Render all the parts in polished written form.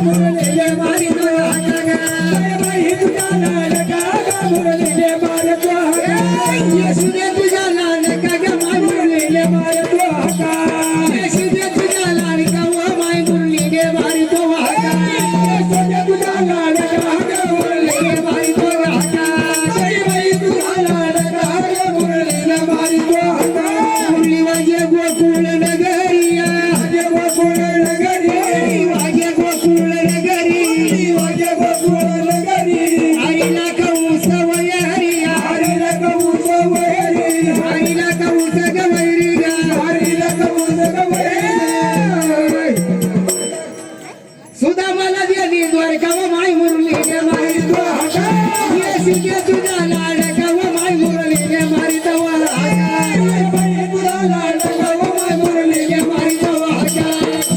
मुरलीने मारी तो हाका ग बाई तुझ्या लाडका ग मुरलीने मारी तो हाका येशू दे तुझ्या लाडका ग माय मुरलीने मारी तो हाका येशू दे तुझ्या लाडका व माय मुरलीने मारी तो हाका येशू दे तुझ्या लाडका ग मुरलीने मारी तो हाका बाई तुझ्या लाडका ग मुरलीने मारी तो हाका मुरली वाजे गोकुळ नगरिया वाजे गोकुळ नगरी वाजे गोकुळ नगरी वाजे गोकुळ नगरी हरिला कौस वय हरिया हरिला कौस वय हरी हरिला कौस गवैरी गा हरिला कौस गवैरी सुधा मला देवी द्वारका व माय मुरली गे मारी तो हाका येसी के तुझा लाडका व माय मुरली गे मारी तो हाका बाई तुझा लाडका व माय मुरली गे मारी तो हाका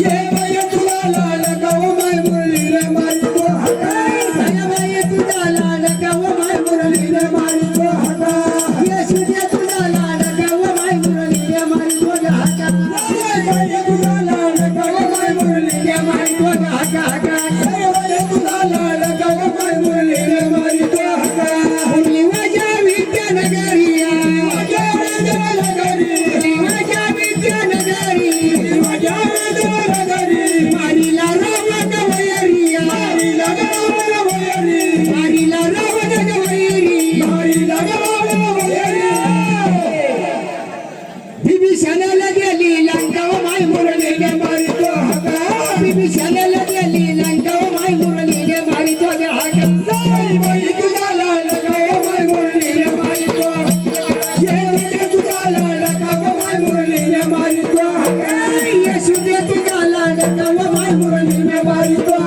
ये बाई तुझा लाडका व माय मुरली गे मारी तो हाका साया बाई तुझा लाडका व माय मुरली गे मारी तो हाका येशू दे तुझा लाडका व माय मुरली गे मारी तो हाका बाई तुझा लाडका व माय मुरली गे मारी तो हाका हाका बाई तुझा लाडका व माय मुरली गे मारी तो हाका मुरली वाजा विद्यानगरिया वाजा विद्यानगरी वाजा विद्यानगरी वाजा विद्यानगरी मारीला रावण गवैरिया मारीला रावण गवैरी मारीला रावण गवैरी मारीला रावण गवैरी बिभीषणाला गेली लंका व माय मुरलीने मारी तो हाका बिभीषणाला गेली लंका व माय मुरलीने मारी तो हाका बाई तुझा लाडका व माय मुरलीने मारी तो ये तुझा लाडका व माय मुरलीने मारी तो हाका येशू दे तुझा लाडका व माय मुरलीने मारी तो